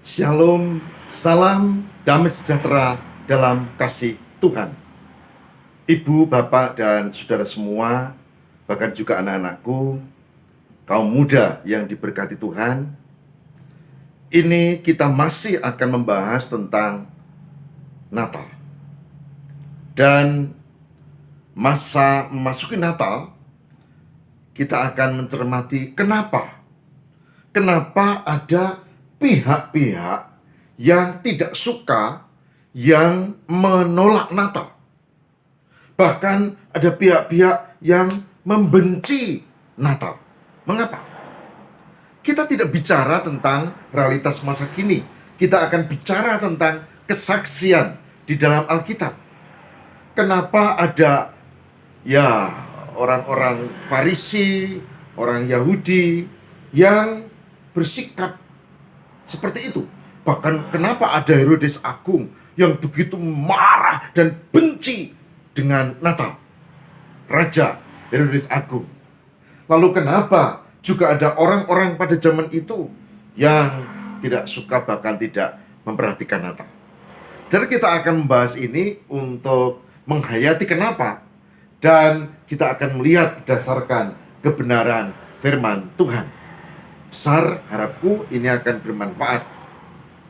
Shalom, salam damai sejahtera dalam kasih Tuhan. Ibu, bapak, dan saudara semua, bahkan juga anak-anakku, kaum muda yang diberkati Tuhan, ini kita masih akan membahas tentang Natal. Dan masa memasuki Natal, kita akan mencermati kenapa ada pihak-pihak yang tidak suka, yang menolak Natal. Bahkan ada pihak-pihak yang membenci Natal. Mengapa? Kita tidak bicara tentang realitas masa kini. Kita akan bicara tentang kesaksian di dalam Alkitab. Kenapa ada orang-orang Farisi, orang Yahudi yang bersikap seperti itu. Bahkan kenapa ada Herodes Agung yang begitu marah dan benci dengan Natal, Raja Herodes Agung. Lalu kenapa juga ada orang-orang pada zaman itu yang tidak suka, bahkan tidak memperhatikan Natal. Jadi kita akan membahas ini untuk menghayati kenapa, dan kita akan melihat berdasarkan kebenaran firman Tuhan. Besar harapku ini akan bermanfaat.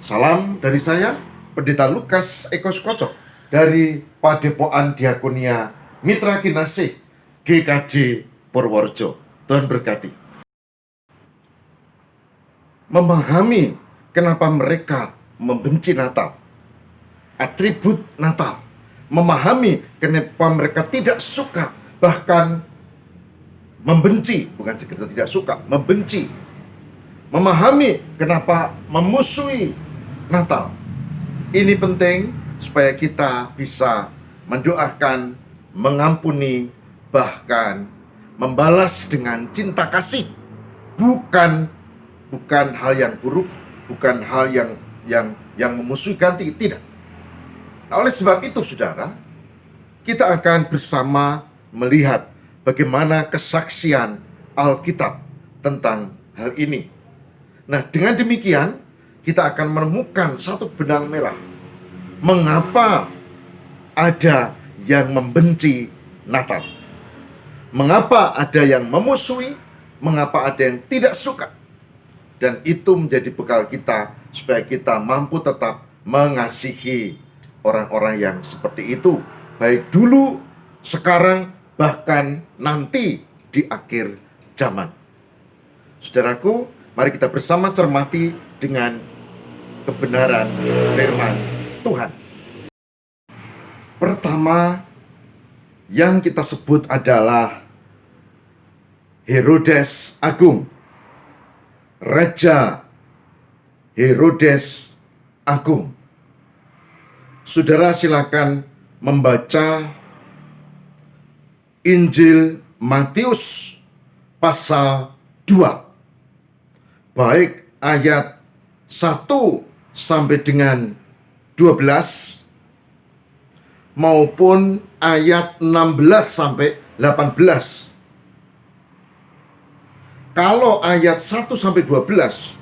Salam dari saya, Pendeta Lukas Eko Sukoco, dari Padepokan Diakonia Mitra Kinasih GKJ Purworejo. Tuhan berkati. Memahami kenapa mereka membenci Natal, atribut Natal. Memahami kenapa mereka tidak suka, bahkan membenci, bukan sekedar tidak suka, membenci. Memahami kenapa memusuhi Natal. Ini penting supaya kita bisa mendoakan, mengampuni, bahkan membalas dengan cinta kasih. Bukan hal yang buruk, bukan hal yang memusuhkan, tidak. Nah, oleh sebab itu, saudara, kita akan bersama melihat bagaimana kesaksian Alkitab tentang hal ini. Nah, dengan demikian kita akan menemukan satu benang merah. Mengapa ada yang membenci Natal? Mengapa ada yang memusuhi? Mengapa ada yang tidak suka? Dan itu menjadi bekal kita supaya kita mampu tetap mengasihi orang-orang yang seperti itu, baik dulu, sekarang, bahkan nanti di akhir zaman. Saudaraku, mari kita bersama cermati dengan kebenaran firman Tuhan. Pertama yang kita sebut adalah Herodes Agung. Raja Herodes Agung. Saudara silakan membaca Injil Matius pasal 2. Baik ayat 1 sampai dengan 12 maupun ayat 16 sampai 18. Kalau ayat 1 sampai 12,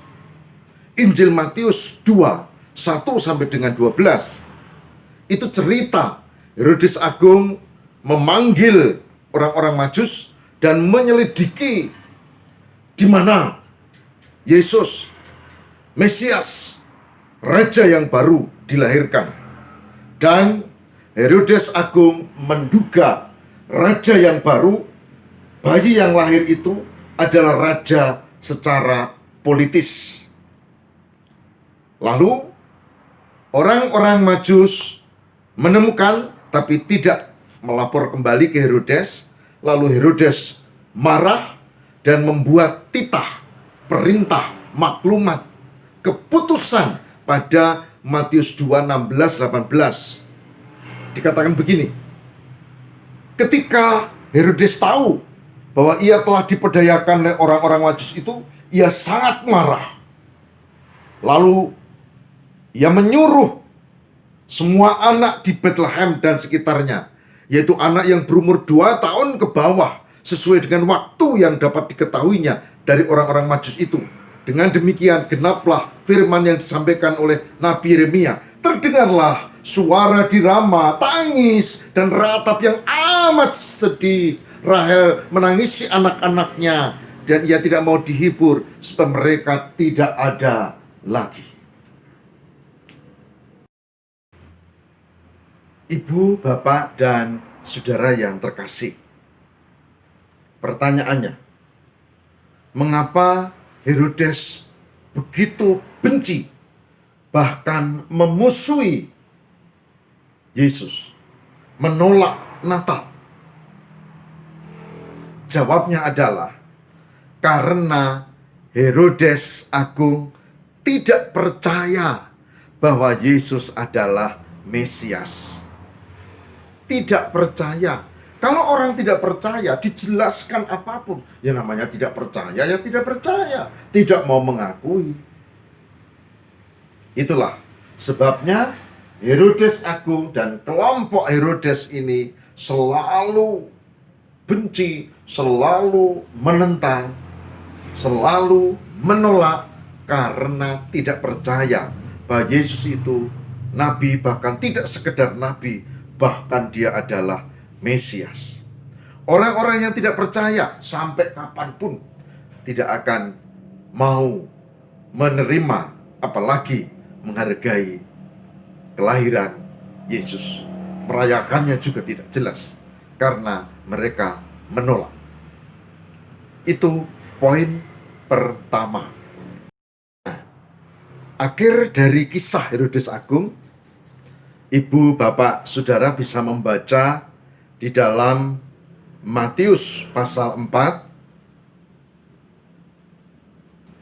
Injil Matius 2, 1 sampai dengan 12, itu cerita Herodes Agung memanggil orang-orang Majus dan menyelidiki di mana Yesus, Mesias, Raja yang baru dilahirkan. Dan Herodes Agung menduga Raja yang baru, bayi yang lahir itu adalah raja secara politis. Lalu orang-orang Majus menemukan tapi tidak melapor kembali ke Herodes. Lalu Herodes marah dan membuat titah, perintah, maklumat, keputusan pada Matius 2, 16, 18. Dikatakan begini, ketika Herodes tahu bahwa ia telah diperdayakan oleh orang-orang Majus itu, ia sangat marah. Lalu ia menyuruh semua anak di Bethlehem dan sekitarnya, yaitu anak yang berumur 2 tahun ke bawah, sesuai dengan waktu yang dapat diketahuinya dari orang-orang Majus itu, Dengan demikian genaplah firman yang disampaikan oleh Nabi Yeremia. Terdengarlah suara di Rama, tangis dan ratap yang amat sedih. Rahel menangisi anak-anaknya dan ia tidak mau dihibur sebab mereka tidak ada lagi. Ibu, bapak, dan saudara yang terkasih, pertanyaannya, mengapa Herodes begitu benci, bahkan memusuhi Yesus, menolak Natal? Jawabnya adalah karena Herodes Agung tidak percaya bahwa Yesus adalah Mesias. Tidak percaya. Kalau orang tidak percaya, dijelaskan apapun, ya namanya tidak percaya, ya tidak percaya, tidak mau mengakui. Itulah sebabnya Herodes Agung dan kelompok Herodes ini selalu benci, selalu menentang, selalu menolak karena tidak percaya bahwa Yesus itu nabi, bahkan tidak sekedar nabi, bahkan dia adalah Mesias. Orang-orang yang tidak percaya sampai kapanpun tidak akan mau menerima, apalagi menghargai kelahiran Yesus. Merayakannya juga tidak jelas karena mereka menolak. Itu poin pertama. Nah, akhir dari kisah Herodes Agung, ibu, bapak, saudara bisa membaca di dalam Matius pasal 4.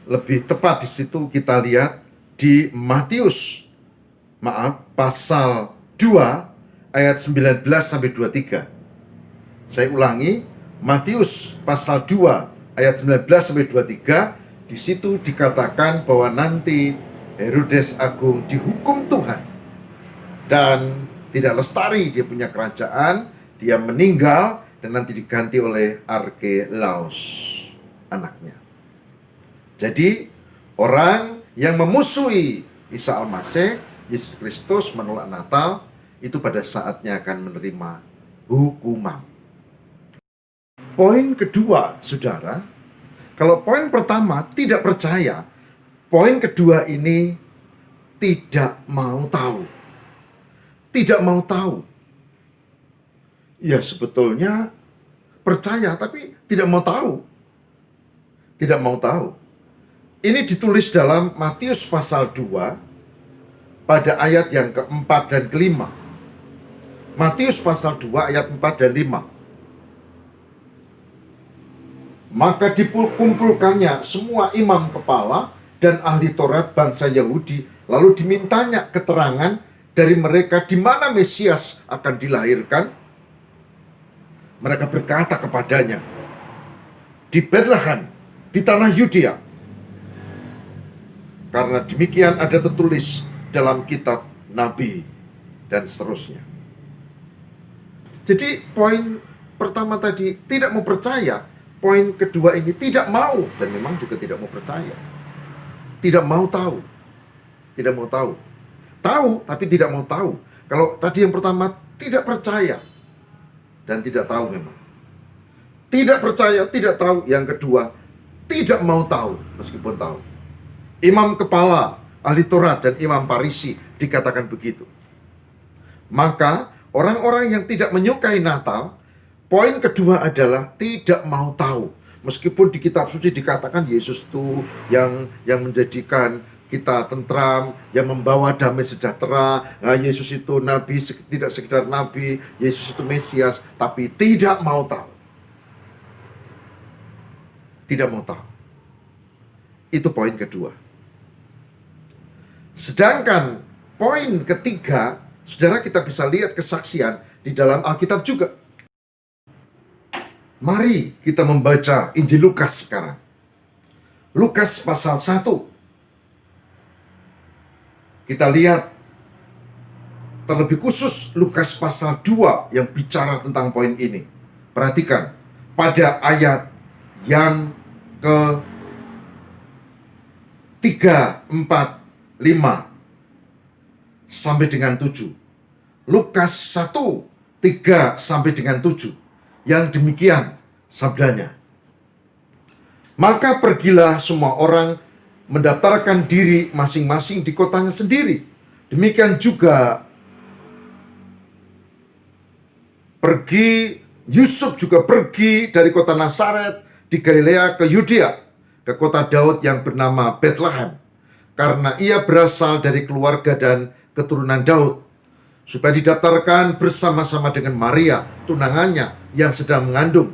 Lebih tepat di situ kita lihat di Matius pasal 2 ayat 19 sampai 23. Saya ulangi, Matius pasal 2 ayat 19 sampai 23. Di situ dikatakan bahwa nanti Herodes Agung dihukum Tuhan dan tidak lestari dia punya kerajaan. Dia meninggal dan nanti diganti oleh Arkelaus, anaknya. Jadi orang yang memusuhi Isa Al-Masih, Yesus Kristus, menolak Natal, itu pada saatnya akan menerima hukuman. Poin kedua, saudara, kalau poin pertama tidak percaya, poin kedua ini tidak mau tahu. Tidak mau tahu. Ya sebetulnya percaya tapi tidak mau tahu. Tidak mau tahu. Ini ditulis dalam Matius pasal 2 pada ayat yang keempat dan kelima. Matius pasal 2 ayat 4 dan 5. Maka dikumpulkannya semua imam kepala dan ahli Taurat bangsa Yahudi, lalu dimintanya keterangan dari mereka di mana Mesias akan dilahirkan. Mereka berkata kepadanya, di Bethlehem, di tanah Yudea. Karena demikian ada tertulis dalam kitab Nabi dan seterusnya. Jadi poin pertama tadi tidak mau percaya, poin kedua ini tidak mau, dan memang juga tidak mau percaya. Tidak mau tahu. Tidak mau tahu. Tahu tapi tidak mau tahu. Kalau tadi yang pertama tidak percaya dan tidak tahu memang. Tidak percaya, tidak tahu. Yang kedua, tidak mau tahu meskipun tahu. Imam kepala, ahli Taurat dan imam Farisi dikatakan begitu. Maka orang-orang yang tidak menyukai Natal, poin kedua adalah tidak mau tahu. Meskipun di kitab suci dikatakan Yesus itu yang menjadikan kita tentram, yang membawa damai sejahtera. Nah, Yesus itu nabi, tidak sekedar nabi, Yesus itu Mesias, tapi tidak mau tahu. Tidak mau tahu. Itu poin kedua. Sedangkan poin ketiga, saudara, kita bisa lihat kesaksian di dalam Alkitab juga. Mari kita membaca Injil Lukas sekarang. Lukas pasal 1. Kita lihat terlebih khusus Lukas pasal 2 yang bicara tentang poin ini. Perhatikan pada ayat yang 3, 4, 5 sampai dengan 7. Lukas 1, 3 sampai dengan 7. Yang demikian sabdanya. Maka pergilah semua orang mendaftarkan diri masing-masing di kotanya sendiri. Demikian juga Yusuf juga pergi dari kota Nazaret di Galilea ke Yudea, ke kota Daud yang bernama Bethlehem, karena ia berasal dari keluarga dan keturunan Daud, supaya didaftarkan bersama-sama dengan Maria, tunangannya yang sedang mengandung.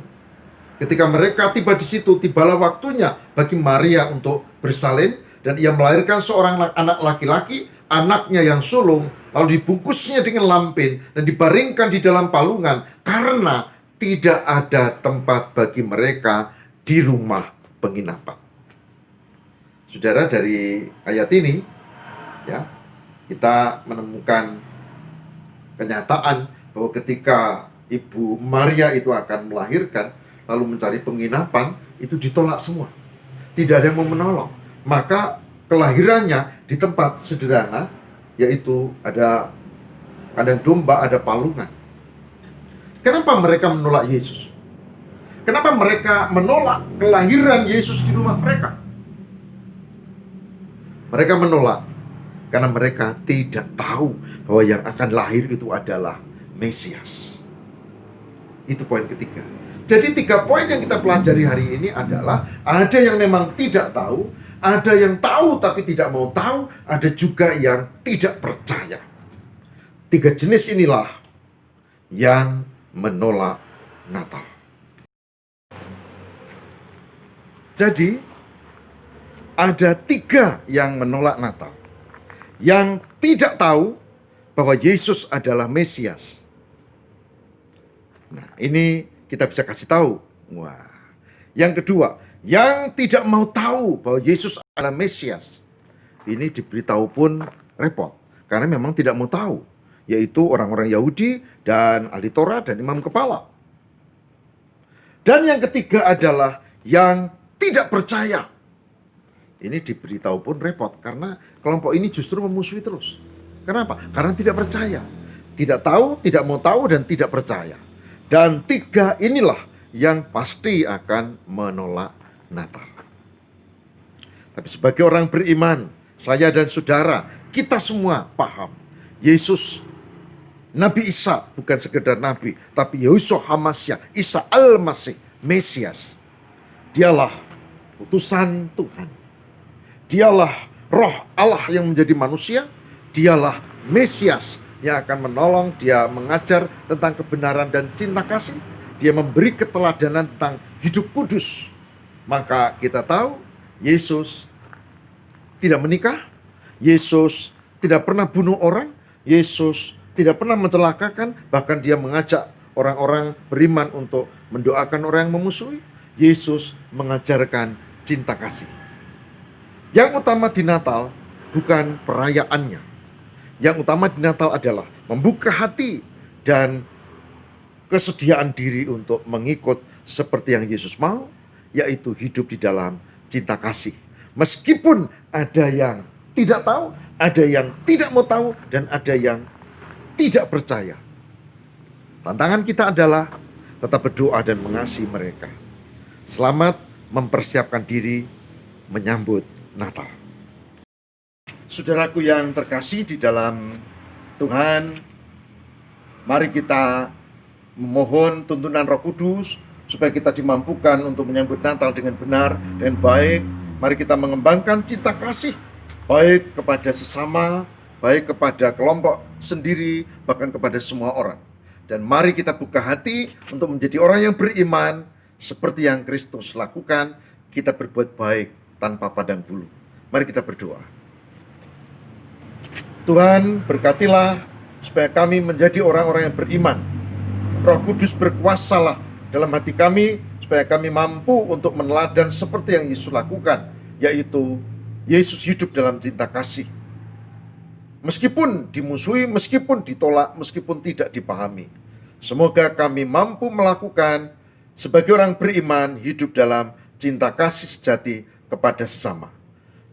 Ketika mereka tiba di situ, tibalah waktunya bagi Maria untuk bersalin, dan ia melahirkan seorang anak laki-laki, anaknya yang sulung, lalu dibungkusnya dengan lampin dan dibaringkan di dalam palungan, karena tidak ada tempat bagi mereka di rumah penginapan. Saudara, dari ayat ini ya, kita menemukan kenyataan bahwa ketika Ibu Maria itu akan melahirkan, lalu mencari penginapan, itu ditolak semua. Tidak ada yang mau menolong. Maka kelahirannya di tempat sederhana, yaitu ada kandang domba, ada palungan. Kenapa mereka menolak Yesus? Kenapa mereka menolak kelahiran Yesus di rumah mereka? Mereka menolak karena mereka tidak tahu bahwa yang akan lahir itu adalah Mesias. Itu poin ketiga. Jadi 3 poin yang kita pelajari hari ini adalah ada yang memang tidak tahu, ada yang tahu tapi tidak mau tahu, ada juga yang tidak percaya. 3 jenis inilah yang menolak Natal. Jadi ada 3 yang menolak Natal. Yang tidak tahu bahwa Yesus adalah Mesias. Nah, ini kita bisa kasih tahu. Wah. Yang kedua, yang tidak mau tahu bahwa Yesus adalah Mesias. Ini diberitahu pun repot, karena memang tidak mau tahu, yaitu orang-orang Yahudi dan ahli Taurat dan imam kepala. Dan yang ketiga adalah yang tidak percaya. Ini diberitahu pun repot, karena kelompok ini justru memusuhi terus. Kenapa? Karena tidak percaya. Tidak tahu, tidak mau tahu, dan tidak percaya. Dan 3 inilah yang pasti akan menolak Natal. Tapi sebagai orang beriman, saya dan saudara, kita semua paham Yesus, Nabi Isa, bukan sekedar Nabi, tapi Yeshua HaMashiach, Isa Al-Masih, Mesias. Dialah utusan Tuhan. Dialah Roh Allah yang menjadi manusia. Dialah Mesias yang akan menolong. Dia mengajar tentang kebenaran dan cinta kasih. Dia memberi keteladanan tentang hidup kudus. Maka kita tahu Yesus tidak menikah, Yesus tidak pernah bunuh orang, Yesus tidak pernah mencelakakan, bahkan dia mengajak orang-orang beriman untuk mendoakan orang yang memusuhi. Yesus mengajarkan cinta kasih. Yang utama di Natal bukan perayaannya. Yang utama di Natal adalah membuka hati dan kesediaan diri untuk mengikut seperti yang Yesus mau, yaitu hidup di dalam cinta kasih. Meskipun ada yang tidak tahu, ada yang tidak mau tahu, dan ada yang tidak percaya. Tantangan kita adalah tetap berdoa dan mengasihi mereka. Selamat mempersiapkan diri menyambut Natal. Saudaraku yang terkasih di dalam Tuhan, mari kita memohon tuntunan Roh Kudus supaya kita dimampukan untuk menyambut Natal dengan benar dan baik. Mari kita mengembangkan cinta kasih, baik kepada sesama, baik kepada kelompok sendiri, bahkan kepada semua orang. Dan mari kita buka hati untuk menjadi orang yang beriman seperti yang Kristus lakukan. Kita berbuat baik tanpa pandang bulu. Mari kita berdoa. Tuhan, berkatilah supaya kami menjadi orang-orang yang beriman. Roh Kudus berkuasalah dalam hati kami supaya kami mampu untuk meneladan seperti yang Yesus lakukan, yaitu Yesus hidup dalam cinta kasih. Meskipun dimusuhi, meskipun ditolak, meskipun tidak dipahami. Semoga kami mampu melakukan sebagai orang beriman hidup dalam cinta kasih sejati kepada sesama.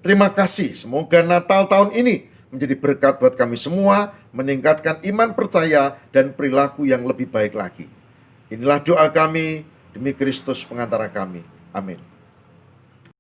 Terima kasih, semoga Natal tahun ini menjadi berkat buat kami semua, meningkatkan iman percaya dan perilaku yang lebih baik lagi. Inilah doa kami demi Kristus pengantara kami. Amin.